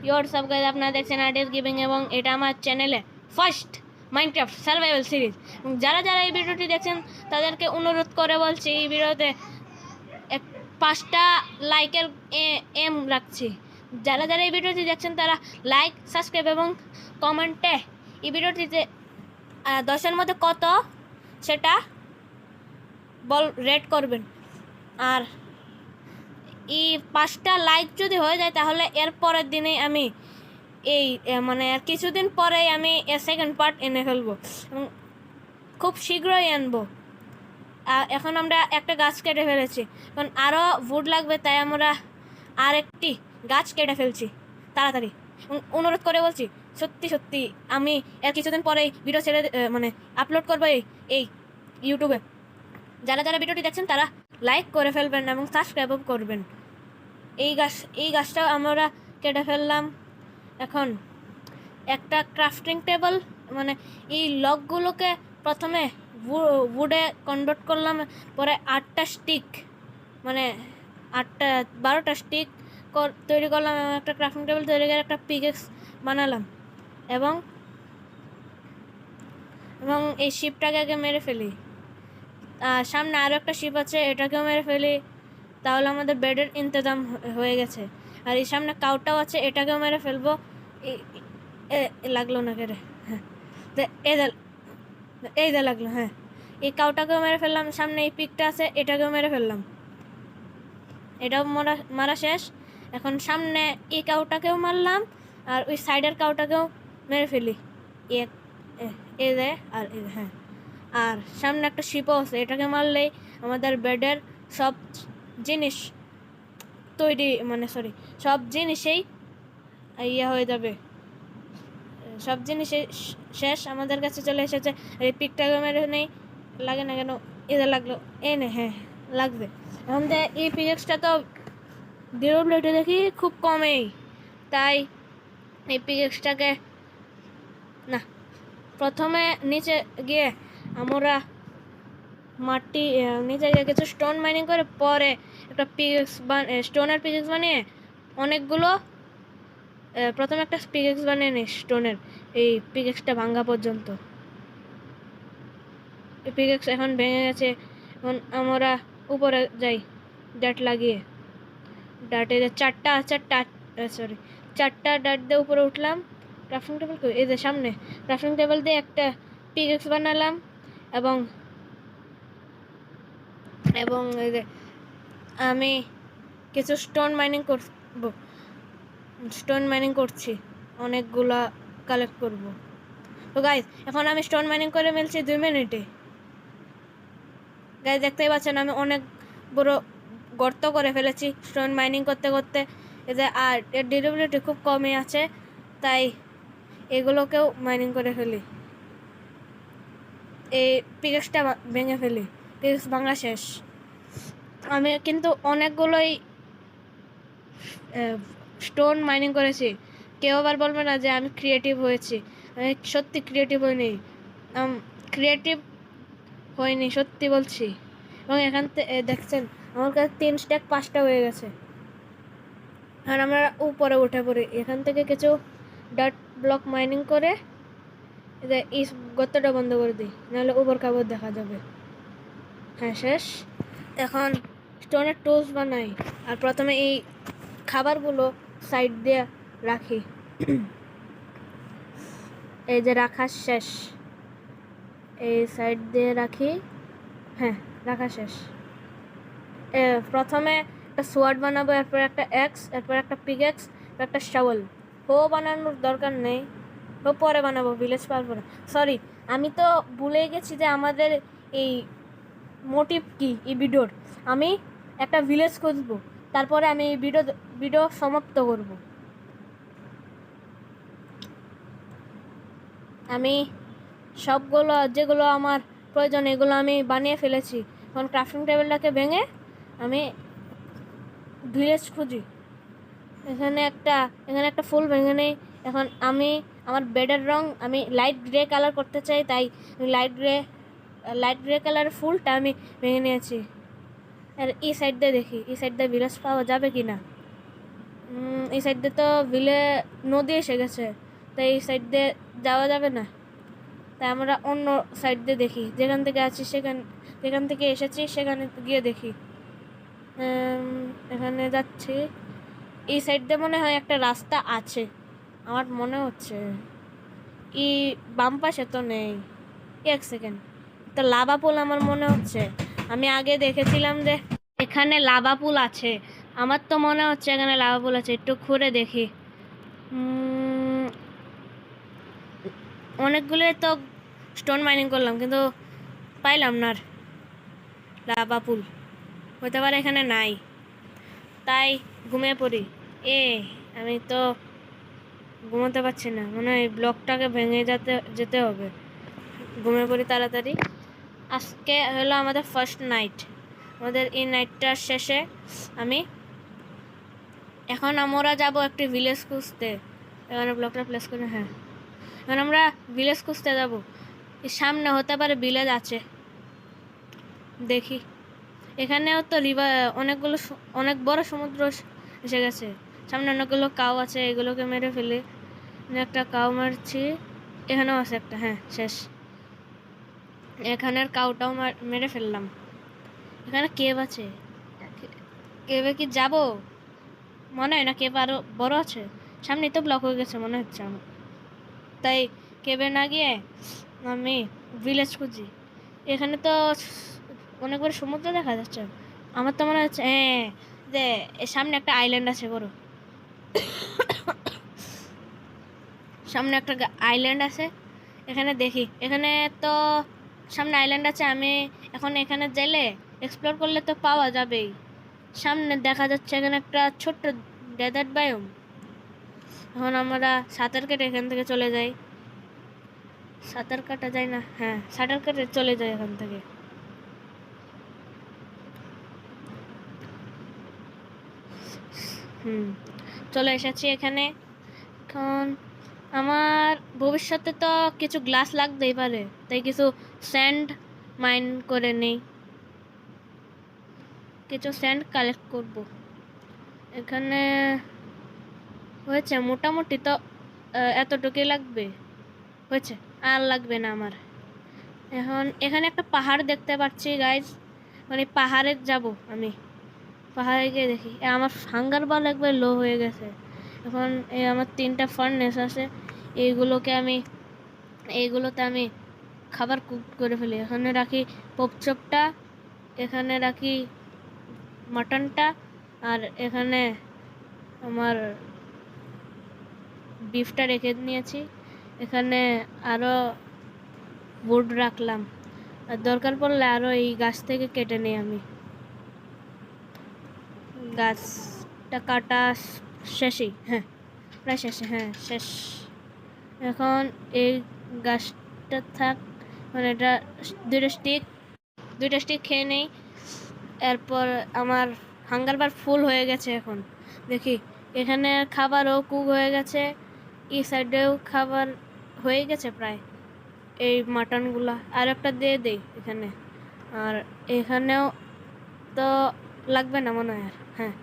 Your সব guys, আপনারা দেখছেন আর্টিস্ট গেমিং এবং এটা আমার চ্যানেলে ফার্স্ট মাইনক্রাফট সার্ভাইভাল সিরিজ। যারা যারা এই ভিডিওটি দেখছেন তাদেরকে অনুরোধ করে বলছি, এই ভিডিওতে 5টা লাইকের এম রাখছি। যারা যারা এই ভিডিওটি দেখছেন তারা লাইক, সাবস্ক্রাইব এবং কমেন্টে এই ভিডিওটিতে 10-এর মধ্যে কত সেটা রেট করবেন। আর এই 5টা লাইক যদি হয়ে যায় তাহলে এর পরের দিনেই আমি এই মানে আর কিছুদিন পরেই আমি এর সেকেন্ড পার্ট এনে ফেলবো এবং খুব শীঘ্রই আনবো। এখন আমরা একটা গাছ কেটে ফেলেছি, কারণ আরও উড লাগবে, তাই আমরা আর একটি গাছ কেটে ফেলছি তাড়াতাড়ি। এবং অনুরোধ করে বলছি, সত্যি সত্যি আমি এর কিছুদিন পরেই ভিডিও ছেড়ে মানে আপলোড করবো এই ইউটিউবে। যারা যারা ভিডিওটি দেখছেন তারা লাইক করে ফেলবেন এবং সাবস্ক্রাইবও করবেন। এই গাছটাও আমরা কেটে ফেললাম। এখন একটা ক্রাফটিং টেবল, মানে এই লকগুলোকে প্রথমে উডে কনভার্ট করলাম, পরে 8টা স্টিক, মানে 12টা স্টিক তৈরি করলাম এবং একটা ক্রাফটিং টেবিল তৈরি করে একটা পিকেক্স বানালাম। এবং এই শিপটাকে আগে মেরে ফেলি। সামনে আরও একটা শিপ আছে, এটাকেও মেরে ফেলি, তাহলে আমাদের বেডের ইন্তজাম হয়ে গেছে। আর এই সামনে কাউটাও আছে, এটাকেও মেরে ফেলবো। লাগলো না কেটে, হ্যাঁ এই যে লাগলো, হ্যাঁ এই কাউটাকেও মেরে ফেললাম। সামনে এই পিকটা আছে, এটাকেও মেরে ফেললাম, এটাও মারা শেষ। এখন সামনে এই কাউটাকেও মারলাম আর ওই সাইডের কাউটাকেও মেরে ফেলি। এই যে আর হ্যাঁ, আর সামনে একটা শিপও আছে, এটাকে মারলেই আমাদের বেডের সব জিনিস তৈরি, মানে সব জিনিসেই ইয়ে হয়ে যাবে, সব জিনিস শেষ আমাদের কাছে চলে এসেছে। এই পিকটাকে মেরে নেই, লাগে না কেন, এদের লাগলো, নে হ্যাঁ লাগবে। এখন এই পিকেক্সটা তো ডিউরেবিলিটি দেখি খুব কমেই, তাই এই পিকেক্সটাকে না, প্রথমে নিচে গিয়ে আমরা মাটি নিচে গিয়ে কিছু স্টোন মাইনিং করে পরে একটা পিকেক্স স্টোনের পিকেক্স বানিয়ে অনেকগুলো প্রথমে একটা পিকেক্স বানিয়ে নিই স্টোনের, এই পিকেক্সটা ভাঙা পর্যন্ত। এই পিকেক্স এখন ভেঙে গেছে, এখন আমরা উপরে যাই ডাট লাগিয়ে। ডাটে চারটা ডাট দিয়ে উপরে উঠলাম। ক্রাফটিং টেবিল এই যে সামনে, ক্রাফটিং টেবিল দিয়ে একটা পিকেক্স বানালাম এবং এই যে আমি কিছু স্টোন মাইনিং করছি, অনেকগুলা কালেক্ট করব। তো গাইজ এখন আমি স্টোন মাইনিং করে ফেলছি 2 মিনিটে। গাইজ দেখতেই পাচ্ছেন আমি অনেক বড় গর্ত করে ফেলেছি স্টোন মাইনিং করতে করতে। এদের আর এর ডিউরেবিলিটি খুব কমই আছে, তাই এগুলোকেও মাইনিং করে ফেলি। এই পিকেক্সটা ভেঙে ফেলি, পিকেক্স ভাঙা শেষ। আমি কিন্তু অনেকগুলোই স্টোন মাইনিং করেছি, কেউ আবার বলবে না যে আমি ক্রিয়েটিভ হয়েছি। আমি সত্যি ক্রিয়েটিভ হয়নি, সত্যি বলছি। এবং এখান থেকে দেখছেন আমার কাছে 3 স্ট্যাক 5টা হয়ে গেছে। আর আমরা উপরে উঠে পড়ি, এখান থেকে কিছু ডট ব্লক মাইনিং করে এই গর্তটা বন্ধ করে দিই, নাহলে উপর কাপড় দেখা যাবে। হ্যাঁ শেষ। এখন স্টোনের টুলস বানাই, আর প্রথমে এই খাবারগুলো সাইড দিয়ে রাখি। এই যে রাখা শেষ, এই সাইড দিয়ে রাখি, হ্যাঁ রাখা শেষ। প্রথমে একটা সোয়ার্ড বানাবো, এরপর একটা এক্স, এরপর একটা পিকেক্স, একটা শাওয়েল। বানানোর দরকার নেই, পরে বানাবো, ভিলেজ পারবো না। সরি, আমি তো ভুলে গেছি যে আমাদের এই মোটিভ কি এই ভিডিওর। আমি একটা ভিলেজ খুঁজবো, তারপরে আমি এই ভিডিও সমাপ্ত করব। আমি সবগুলো যেগুলো আমার প্রয়োজন এগুলো আমি বানিয়ে ফেলেছি। এখন ক্রাফটিং টেবিলটাকে ভেঙে আমি ভিলেজ খুঁজি। এখানে একটা ফুল ভেঙে নেই। এখন আমি আমার বেডের রং আমি লাইট গ্রে কালার করতে চাই, তাই লাইট গ্রে কালারের ফুলটা আমি ভেঙে নিয়েছি। আর এই সাইড দিয়ে দেখি, এই সাইড দিয়ে ভিলেজ পাওয়া যাবে কি না। এই সাইড দিয়ে তো বিলে নদী এসে গেছে, তাই এই সাইড দিয়ে যাওয়া যাবে না। তাই আমরা অন্য সাইড দিয়ে দেখি, যেখান থেকে আছি যেখান থেকে এসেছি সেখানে গিয়ে দেখি। এখানে যাচ্ছি, এই সাইড দিয়ে মনে হয় একটা রাস্তা আছে আমার মনে হচ্ছে। বাম পাশে তো নেই। এক সেকেন্ড, তো লাভা পুল আমার মনে হচ্ছে, আমি আগে দেখেছিলাম যে এখানে লাভা পুল আছে। আমার তো মনে হচ্ছে এখানে লাভা পুল আছে, একটু ঘুরে দেখি। অনেকগুলো তো স্টোন মাইনিং করলাম কিন্তু পাইলাম না আর লাভা পুল। হতে পারে এখানে নাই, তাই ঘুমিয়ে পড়ি। আমি তো ঘুমোতে পারছি না, মনে হয় ব্লকটাকে ভেঙে যেতে হবে। ঘুমিয়ে পড়ি তাড়াতাড়ি। আজকে হলো আমাদের ফার্স্ট নাইট। আমাদের এই নাইটটার শেষে এখন আমরা যাব একটি ভিলেজ খুঁজতে। এখানে ব্লকটা প্লেস করে, হ্যাঁ এখন আমরা ভিলেজ খুঁজতে যাব। এর সামনে হতে পারে ভিলেজ আছে, দেখি। এখানেও তো অনেক বড় সমুদ্র এসে গেছে। সামনে অনেকগুলো কাউ আছে, এগুলোকে মেরে ফেলে। একটা কাউ মারছি, এখানেও আছে একটা, হ্যাঁ শেষ। এখানের কাউটাও মেরে ফেললাম। এখানে কেভ আছে, কেভে কি যাব? মনে হয় না কেভ আরো বড় আছে। সামনে তো ব্লক হয়ে গেছে মনে হচ্ছে আমার, তাই কেভে না গিয়ে আমি ভিলেজ খুঁজি। এখানে তো অনেক বড় সমুদ্র দেখা যাচ্ছে। আমার তো মনে হচ্ছে হ্যাঁ, যে সামনে একটা আইল্যান্ড আছে বড়। সামনে একটা আইল্যান্ড আছে, এখানে দেখি। এখানে তো সামনে আইল্যান্ড আছে, আমি এখন এখানে গেলে এক্সপ্লোর করলে তো পাওয়া যাবেই। সামনে দেখা যাচ্ছে এখানে একটা ছোট্ট ডেজার্ট বায়োম। এখন আমরা সাঁতার কেটে এখান থেকে চলে যাই। সাঁতার কাটা যায় না, হ্যাঁ সাঁতার কেটে চলে যাই এখান থেকে। চলে এসেছি এখানে। এখন আমার ভবিষ্যতে তো কিছু গ্লাস লাগতেই পারে, তাই কিছু স্যান্ড মাইন করে নেই, কিছু স্যান্ড কালেক্ট করব। এখানে হয়েছে মোটামুটি তো এতটুকুই লাগবে, হয়েছে আর লাগবে না আমার। এখন এখানে একটা পাহাড় দেখতে পাচ্ছি গাইজ, মানে পাহাড়ে যাব আমি। পাহাড়ে গিয়ে দেখি। আমার হাঙ্গার বল একবার লো হয়ে গেছে। এখন আমার 3টা ফার্নেস আছে, এইগুলোতে আমি খাবার কুক করে ফেলি। এখানে রাখি পপ চপটা, এখানে রাখি মাটনটা, আর এখানে আমার বিফটা রেখে নিয়েছি। এখানে আরও উড রাখলাম, আর দরকার পড়লে আরও এই গাছ থেকে কেটে নিই আমি। গাছটা কাটা শেষই, হ্যাঁ প্রায় শেষে, হ্যাঁ শেষ। এখন এই গাছটা থাক, মানে এটা দুইটা স্টিক খেয়ে নেই। এরপর আমার হাঙ্গার বার ফুল হয়ে গেছে। এখন দেখি এখানে খাবারও কুক হয়ে গেছে, এই সাইডেও খাবার হয়ে গেছে প্রায়। এই মাটনগুলা আর একটা দিয়ে দেই এখানে, আর এখানেও তো লাগবে না মনে হয়। হ্যাঁ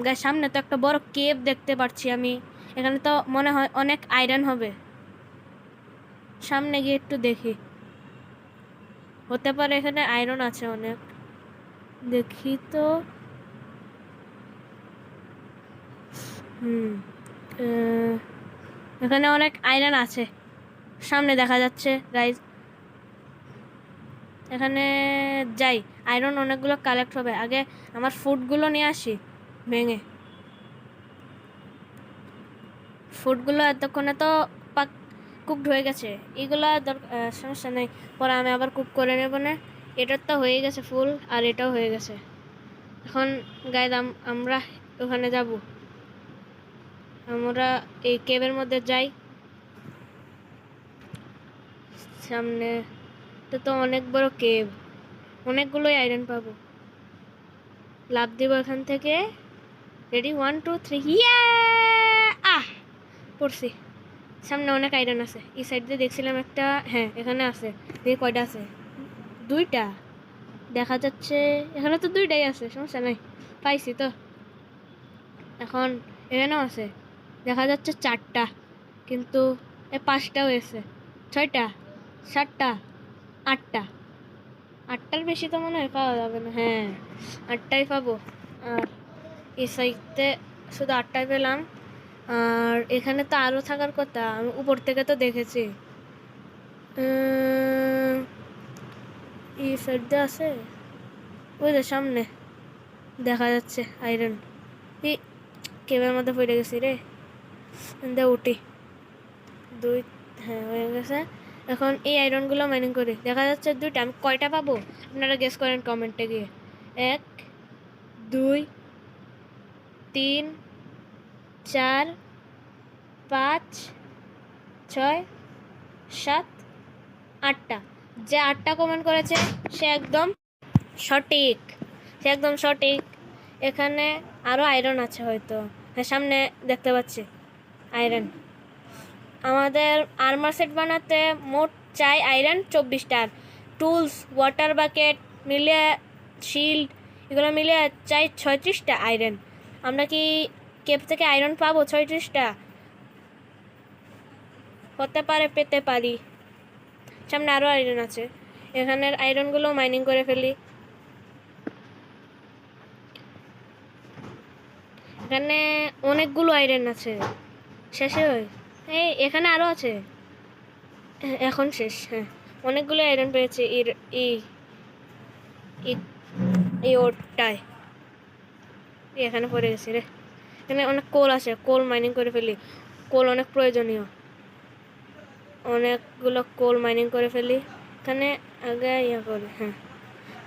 গায়ের সামনে তো একটা বড় কেভ দেখতে পাচ্ছি আমি। এখানে তো মনে হয় অনেক আয়রন হবে। সামনে গিয়ে একটু দেখি, হতে পারে এখানে আয়রন আছে অনেক। দেখি তো, এখানে অনেক আয়রন আছে সামনে দেখা যাচ্ছে গাইজ। এখানে যাই, আয়রন অনেকগুলো কালেক্ট হবে। আগে আমার ফুডগুলো নিয়ে আসি ভেঙে। ফুডগুলো এতক্ষণে তো কুকড হয়ে গেছে, এগুলো সমস্যা নেই, পরে আমি আবার কুক করে নেব না। এটার তো হয়ে গেছে ফুল, আর এটাও হয়ে গেছে। এখন গাইজ আমরা ওখানে যাব। আমরা এই কেভের মধ্যে যাই। সামনে তো অনেক বড় কেভ, অনেকগুলোই আয়রন পাবো। লাভ দিব এখান থেকে। রেডি 1 2 3, ইয়া পড়ছি। সামনে অনেক আয়রন আছে, এই সাইড দিয়ে দেখছিলাম একটা, হ্যাঁ এখানে আছে। দেখি কয়টা আছে, 2টা দেখা যাচ্ছে। এখানে তো 2টাই আছে, সমস্যা নাই, পাইছি তো। এখন এখানেও আছে, দেখা যাচ্ছে 4টা, কিন্তু এ 5টা হয়েছে, 6টা, 7টা, 8টা। 8টার বেশি তো মনে হয় পাওয়া যাবে না। হ্যাঁ, 8টাই পাবো। আর এই সাইডে শুধু 8টাই পেলাম। আর এখানে তো আরও থাকার কথা, আমি উপর থেকে তো দেখেছি। এই সাইডে আছে, ওই যে সামনে দেখা যাচ্ছে আয়রন। এই কেবের মধ্যে পড়ে গেছি রে, উঠি 2। হ্যাঁ, হয়ে গেছে। এখন এই আয়রনগুলো মাইনিং করি, দেখা যাচ্ছে 2টা। আমি কয়টা পাবো আপনারা গেস করেন কমেন্টে গিয়ে। 1, 2, 3, 4, 5, 6, 7, 8টা। যে 8টা কমেন্ট করেছে সে একদম সঠিক, সে একদম সঠিক। এখানে আরও আয়রন আছে হয়তো। হ্যাঁ, সামনে দেখতে পাচ্ছি আয়রন। আমাদের আর্মার সেট বানাতে মোট চাই আয়রন 24টার। টুলস, ওয়াটার বাকেট মিলে, শিল্ড এগুলো মিলে চাই 36টা আয়রন। আমরা কি কেপ থেকে আয়রন পাবো 36টা? হতে পারে, পেতে পারি। সামনে আরও আয়রন আছে, এখানের আয়রনগুলো মাইনিং করে ফেলি। এখানে অনেকগুলো আয়রন আছে, শেষে হয়। এই এখানে আরও আছে, এখন শেষ। হ্যাঁ, অনেকগুলো আয়রন পেয়েছে এই ওরটায়। এখানে পড়ে গেছি রে। এখানে অনেক কোল আছে, কোল মাইনিং করে ফেলি। কোল অনেক প্রয়োজনীয়, অনেকগুলো কোল মাইনিং করে ফেলি। এখানে আগে ইয়ে করি। হ্যাঁ,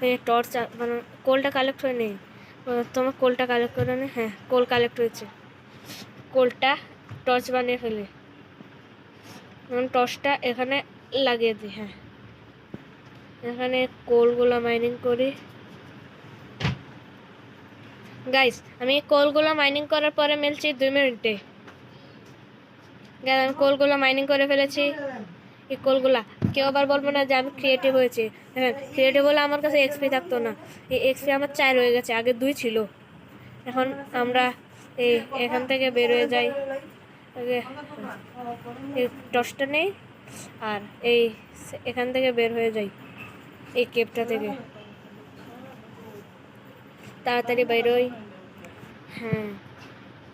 এই টর্চ বানানো, কোলটা কালেক্ট হয় নেই, তোমার কোলটা কালেক্ট করে নে। হ্যাঁ, কোল কালেক্ট হয়েছে, কোলটা টর্চ বানিয়ে ফেলি। টর্চটা এখানে লাগিয়ে দিই। হ্যাঁ, এখানে কোলগুলো মাইনিং করি। গাইস, আমি কোলগুলো মাইনিং করার পরে মিলছি 2 মিনিটে। গাইস, আমি কোলগুলো মাইনিং করে ফেলেছি। এই কোলগুলা কেউ আবার বলবো না যে আমি ক্রিয়েটিভ হয়েছি। হ্যাঁ, ক্রিয়েটিভ হলে আমার কাছে এক্সপি থাকতো না। এই এক্সপি আমার 4 হয়ে গেছে, আগে 2 ছিল। এখন আমরা এখান থেকে বের হয়ে যাই। আগে এই টর্চটা নেই, আর এখান থেকে বের হয়ে যাই, এই কেপটা থেকে তাড়াতাড়ি বেরোই। হ্যাঁ,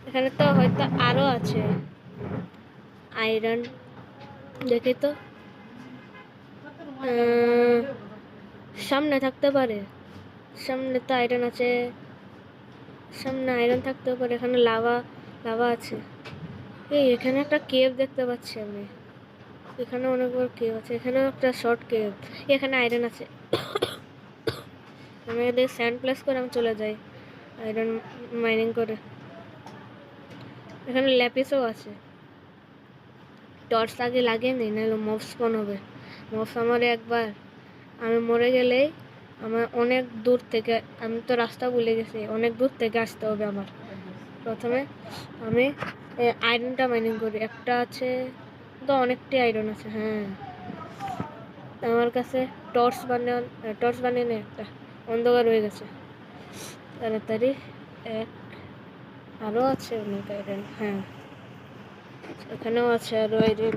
এখানে তো হয়তো আরও আছে আয়রন, দেখি তো। সামনে থাকতে পারে, সামনে তো আয়রন আছে, সামনে আয়রন থাকতে পারে। এখানে লাভা আছে। এখানে একটা কেভ দেখতে পাচ্ছি আমি, এখানে অনেক বড় কেভ আছে, এখানেও একটা শর্ট কেভ। এখানে আয়রন আছে। আমি এদের স্যান্ড প্লেস করে আমি চলে যাই আয়রন মাইনিং করে। এখানে ল্যাপিসও আছে। টর্চ আগে লাগিয়ে নিই, নাহলে মব স্পন হবে। মব আমার একবার আমি মরে গেলেই আমার অনেক দূর থেকে, আমি তো রাস্তা ভুলে গেছি, অনেক দূর থেকে আসতে হবে আমার। প্রথমে আমি আয়রনটা মাইনিং করি। একটা আছে তো, অনেকটি আয়রন আছে। হ্যাঁ, আমার কাছে টর্চ বানিয়ে নেই, একটা অন্ধকার হয়ে গেছে। তাড়াতাড়ি আরও আছে অনেক আয়রন। হ্যাঁ, এখানেও আছে আরও আয়রন,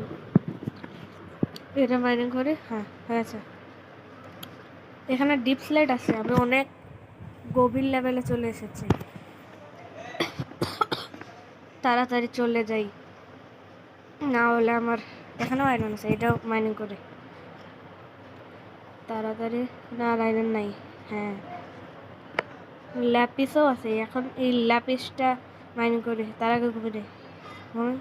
এটা মাইনিং করে। হ্যাঁ, হয়েছে। এখানে ডিপ স্লাইড আছে, আমি অনেক গভীর লেভেলে চলে এসেছি। তাড়াতাড়ি চলে যাই, না হলে আমার এখানেও আয়রন আছে, এটাও মাইনিং করে তাড়াতাড়ি। না, আয়রন নাই। হ্যাঁ, ল্যাপিসও আছে, এখন এই ল্যাপিসটা মাইনিং করে তার আগে ঘুমিয়ে। হ্যাঁ,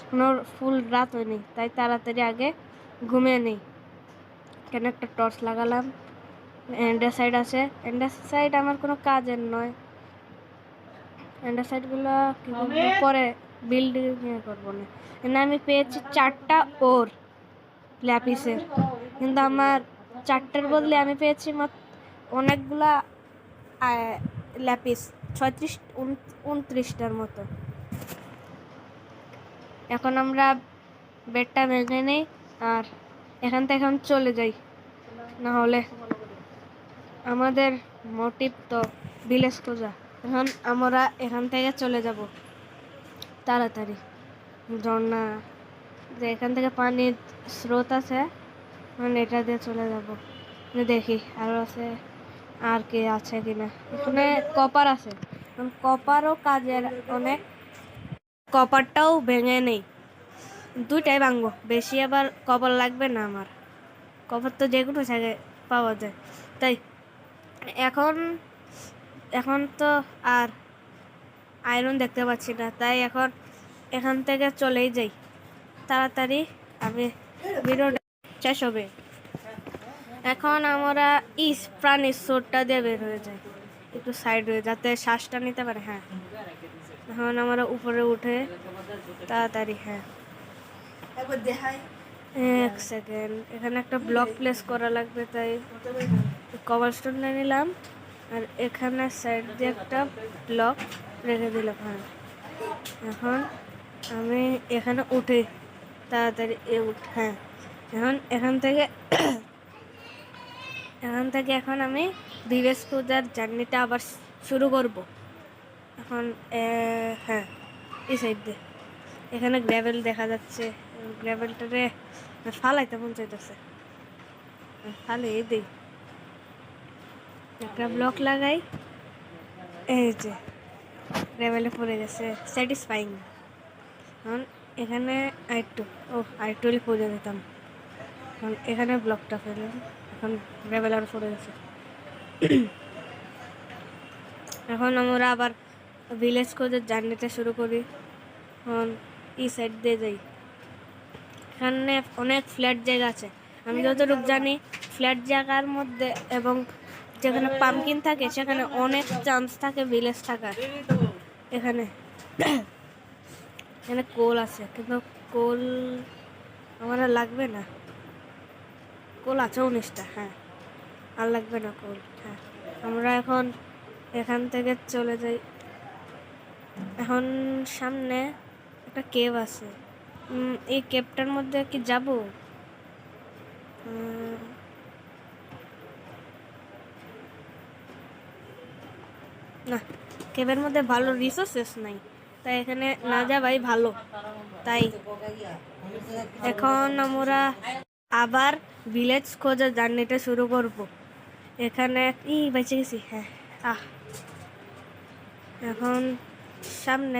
কোনো ফুল রাত হয়নি, তাই তাড়াতাড়ি আগে ঘুমিয়ে নেই। কেন একটা টর্চ লাগালাম। অ্যান্ডারসাইড আছে, অ্যান্ডারসাইড আমার কোনো কাজের নয়। অ্যান্ডারসাইডগুলো পরে বিল্ডিং নিয়ে করবো না। আমি পেয়েছি 4টা ওর ল্যাপিসের, কিন্তু আমার 4টার বদলে আমি পেয়েছি অনেকগুলা ল্যাপিস, 29টার মতো। এখন আমরা বেডটা ভেঙে নেই আর এখান থেকে এখন চলে যাই, না হলে আমাদের মোটিভ তো ভিলেজ খোঁজা। এখন আমরা এখান থেকে চলে যাব তাড়াতাড়ি। ঝর্ণা যে এখান থেকে পানির স্রোত আছে, মানে এটা দিয়ে চলে যাব। দেখি আরও আছে, আর কি আছে কিনা। এখানে কপার আছে, কপারও কাজের অনেক। কপারটাও ভেঙে নেই, দুইটাই ভাঙবো, বেশি আবার কপার লাগবে না আমার। কপার তো যে কোনো জায়গায় পাওয়া যায়। তাই এখন এখন তো আর আয়রন দেখতে পাচ্ছি না, তাই এখন এখান থেকে চলেই যাই তাড়াতাড়ি, আমি ভিডিওটা শেষ হবে। এখন আমরা প্রাণীর সোরটা দিয়ে বের হয়ে যাই, একটু সাইড হয়ে যাতে শ্বাসটা নিতে পারে। হ্যাঁ, এখন আমরা উপরে উঠে তাড়াতাড়ি। হ্যাঁ, এক সেকেন্ড, এখানে একটা ব্লক প্লেস করা লাগবে, তাই কভারস্টোন নিলাম আর এখানে সাইড দিয়ে একটা ব্লক রেখে দিলাম। হ্যাঁ, এখন আমি এখানে উঠে তাড়াতাড়ি হ্যাঁ, এখন এখান থেকে এখন আমি ভিলেজ খোঁজার জার্নিটা আবার শুরু করব। এখন হ্যাঁ, এই সাইড দিয়ে এখানে গ্র্যাভেল দেখা যাচ্ছে, গ্র্যাভেলটারে ফালাইতে মন চাইতেছে, ফালে দিই, একটা ব্লক লাগাই। এই যে গ্র্যাভেলে পড়ে গেছে, স্যাটিসফাইং। এখন এখানে আরেকটু খুঁজে দিতাম। এখন এখানে ব্লকটা ফেলে, এখন গ্র্যাভেল আর পড়ে গেছে। এখন আমরা আবার ভিলেজ খোঁজের জার্নিটা শুরু করি। এখন এই সাইড দিয়ে যাই, এখানে অনেক ফ্ল্যাট জায়গা আছে। আমি যতটুকু জানি ফ্ল্যাট জায়গার মধ্যে এবং যেখানে পাম্পকিন থাকে সেখানে অনেক চান্স থাকে ভিলেজ থাকার। এখানে এখানে কোল আছে, কিন্তু কোল আমার লাগবে না। কোল আছে 19টা। হ্যাঁ, আর লাগবে না কোল। হ্যাঁ, আমরা এখন এখান থেকে চলে যাই। এখন সামনে একটা কেভ আছে, এই কেভটার মধ্যে কি যাব? না, কেভের মধ্যে ভালো রিসোর্সেস নাই, তাই এখানে না যাবাই ভালো। তাই এখন আমরা আবার ভিলেজ খোঁজার জার্নিটা শুরু করব। এখানে বেঁচে গেছি। হ্যাঁ, এখন সামনে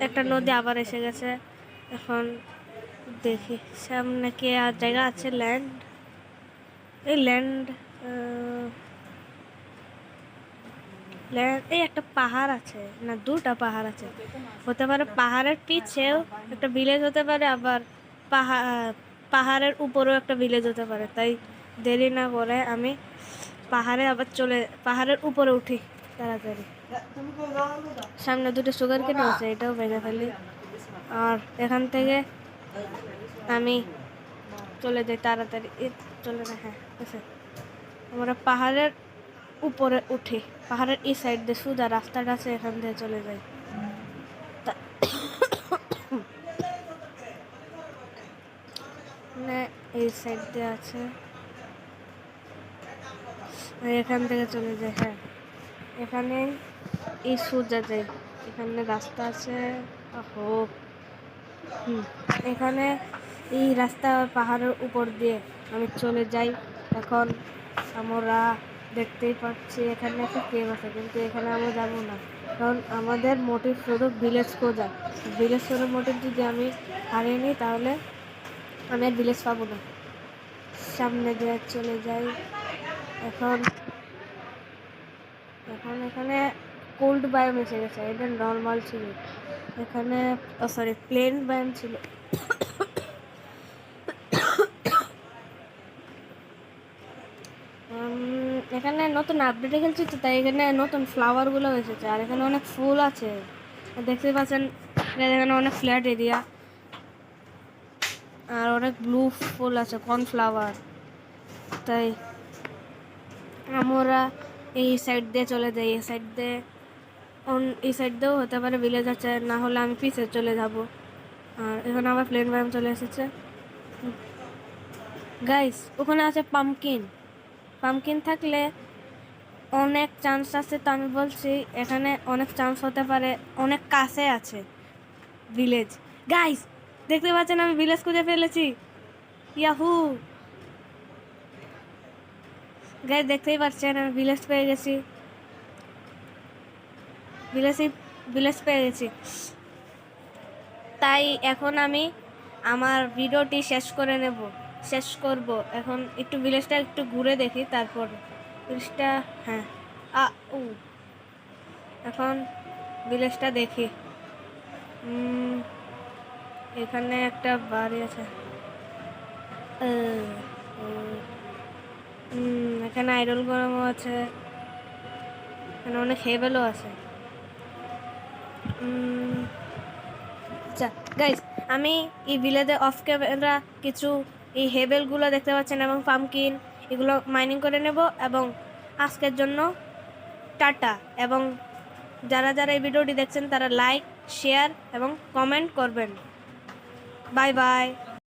একটা নদী আবার এসে গেছে। এখন দেখি সামনে কি আর জায়গা আছে, ল্যান্ড। এই ল্যান্ড এই একটা পাহাড় আছে, না দুটা পাহাড় আছে, হতে পারে পাহাড়ের পিছেও একটা ভিলেজ হতে পারে, আবার পাহাড়ের উপরেও একটা ভিলেজ হতে পারে। তাই দেরি না করে আমি পাহাড়ের উপরে উঠি তাড়াতাড়ি। সামনে দুটো সুগার কেন আছে, এটাও ভেঙে ফেলি। আর এখান থেকে আমি চলে যাই তাড়াতাড়ি। চলে না, হ্যাঁ আছে। আমরা পাহাড়ের উপরে উঠি, পাহাড়ের এই সাইড দিয়ে সোজা রাস্তাটা আছে, এখান দিয়ে চলে যাই। এই সাইড দিয়ে আছে, এখান থেকে চলে যাই। হ্যাঁ, এখানে এই সোজা যাই, এখানে রাস্তা আছে। এখানে এই রাস্তা পাহাড়ের উপর দিয়ে আমি চলে যাই। এখন আমরা দেখতেই পাচ্ছি এখানে একটা কেভ আছে, কিন্তু এখানে আমরা যাবো না, কারণ আমাদের মোটিভ শুধু ভিলেজ খোঁজা। ভিলেজ খোঁজার মোটিভ যদি আমি হারিয়ে নিই তাহলে আমি আর ভিলেজ পাবো না। সামনে দিয়ে চলে যাই। এখন এখানে কোল্ড বায়োম এসে গেছে, এটা নর্মাল ছিল। এখানে প্লেন বায়োম ছিল। এখানে নতুন আপডেটে খেলছি তো, তাই এখানে নতুন ফ্লাওয়ারগুলো এসেছে, আর এখানে অনেক ফুল আছে দেখতে পাচ্ছেন। এখানে অনেক ফ্ল্যাট এরিয়া আর অনেক ব্লু ফুল আছে, কর্নফ্লাওয়ার। তাই আমরা এই সাইড দিয়ে চলে যাই। এই সাইড দিয়েও হতে পারে ভিলেজ আছে, না হলে আমি পিছে চলে যাব। আর এখানে আবার প্লেন বায়োম চলে এসেছে। গাইস, ওখানে আছে পাম্পকিন থাকলে অনেক চান্স আছে, তো আমি বলছি এখানে অনেক চান্স হতে পারে, অনেক কাছে আছে ভিলেজ। গাইস দেখতে পাচ্ছেন আমি ভিলেজ খুঁজে ফেলেছি, ইয়াহু। গাইস দেখতেই পাচ্ছেন আমি ভিলেজ পেয়ে গেছি, ভিলেজ পেয়ে গেছি। তাই এখন আমি আমার ভিডিওটি শেষ করব। এখন একটু ভিলেজটা একটু ঘুরে দেখি, তারপর ভিলেজটা, হ্যাঁ ও এখন ভিলেজটা দেখি। এখানে একটা বাড়ি আছে, এখানে আইডল গরমও আছে, এখানে অনেক হেবেলও আছে। আচ্ছা গাইস, আমি এই ভিলেজে অফ ক্যামেরা কিছু এই হেবেলগুলো দেখতে পাচ্ছেন এবং পামকিন এগুলো মাইনিং করে নেব। এবং আজকের জন্য টাটা। এবং যারা যারা এই ভিডিওটি দেখছেন তারা লাইক, শেয়ার এবং কমেন্ট করবেন। Bye bye.